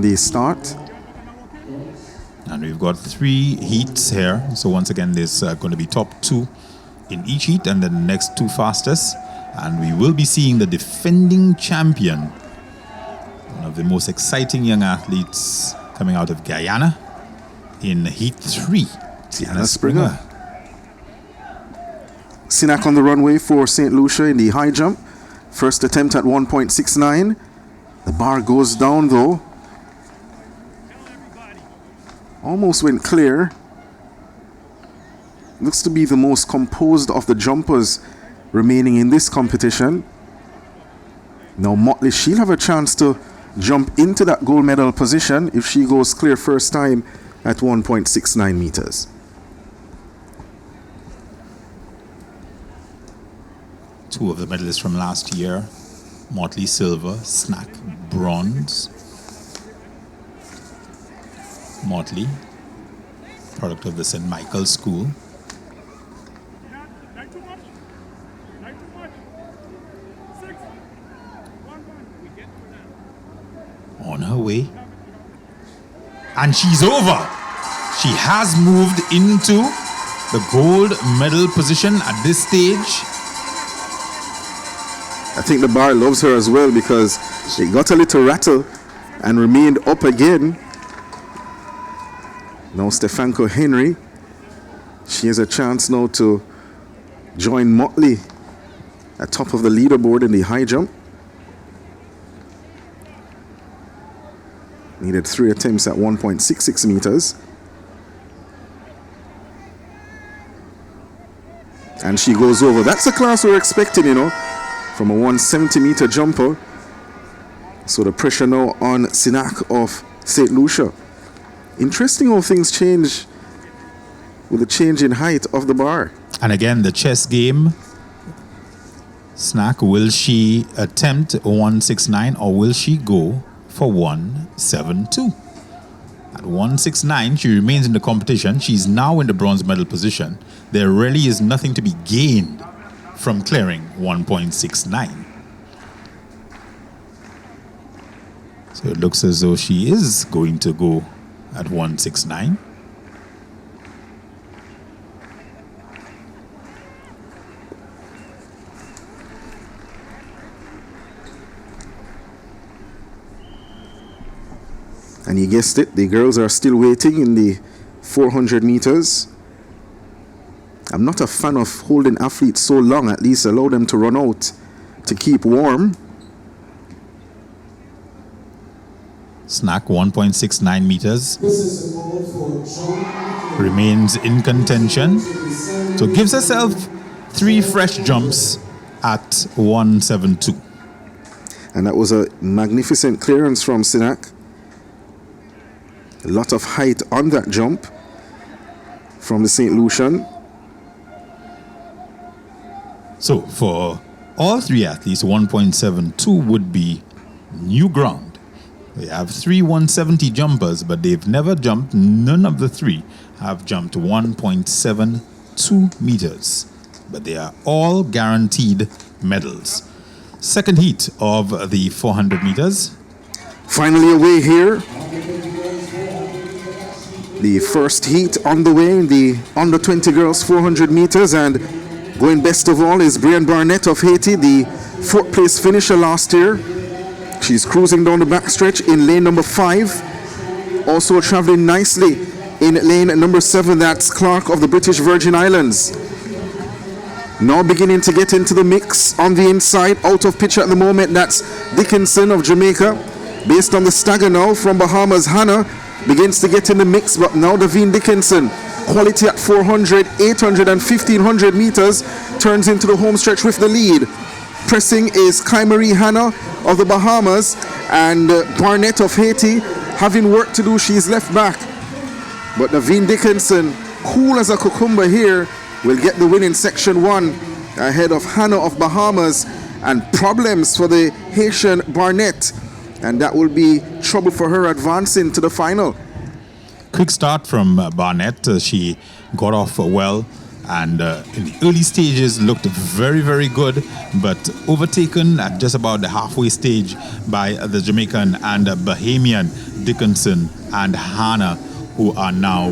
The start. And we've got 3 heats here. So once again, there's going to be top 2 in each heat and then the next 2 fastest. And we will be seeing the defending champion, one of the most exciting young athletes coming out of Guyana in heat 3, Tiana Springer. Sinak on the runway for St. Lucia in the high jump. First attempt at 1.69. The bar goes down though. Almost went clear. Looks to be the most composed of the jumpers remaining in this competition. Now Motley, she'll have a chance to jump into that gold medal position if she goes clear first time at 1.69 meters. Two of the medalists from last year, Motley silver, Snack bronze. Motley, product of the St. Michael's School. On her way. And she's over. She has moved into the gold medal position at this stage. I think the bar loves her as well because she got a little rattle and remained up again. Now Stefanko Henry, she has a chance now to join Motley at top of the leaderboard in the high jump. Needed 3 attempts at 1.66 meters. And she goes over. That's the class we're expecting, you know, from a 170 meter jumper. So the pressure now on Sinak of St. Lucia. Interesting how things change with the change in height of the bar. And again, the chess game. Snack, will she attempt 169 or will she go for 172? At 169, she remains in the competition. She's now in the bronze medal position. There really is nothing to be gained from clearing 1.69. So it looks as though she is going to go at 169. And you guessed it, the girls are still waiting in the 400 meters. I'm not a fan of holding athletes so long, at least allow them to run out to keep warm. Snack 1.69 meters. Remains in contention. So gives herself 3 fresh jumps at 172. And that was a magnificent clearance from Sinak. A lot of height on that jump from the St. Lucian. So for all 3 athletes, 1.72 would be new ground. They have 3 170 jumpers, but they've never jumped. None of the 3 have jumped 1.72 meters. But they are all guaranteed medals. Second heat of the 400 meters. Finally away here. The first heat on the way in the under 20 girls 400 meters, and going best of all is Brienne Barnett of Haiti, the 4th place finisher last year. She's cruising down the backstretch in lane number 5. Also traveling nicely in lane number 7, that's Clark of the British Virgin Islands. Now beginning to get into the mix on the inside, out of picture at the moment, that's Dickenson of Jamaica. Based on the stagger now from Bahamas, Hannah begins to get in the mix, but now Davine Dickenson, quality at 400, 800 and 1500 meters, turns into the home stretch with the lead. Pressing is Kai Marie Hannah of the Bahamas, and Barnett of Haiti, having work to do, she's left back. But Davine Dickenson, cool as a cucumber here, will get the win in section 1 ahead of Hannah of Bahamas, and problems for the Haitian Barnett. And that will be trouble for her advancing to the final. Quick start from Barnett. She got off well and in the early stages looked very, very good, but overtaken at just about the halfway stage by the Jamaican and Bahamian Dickenson and Hannah, who are now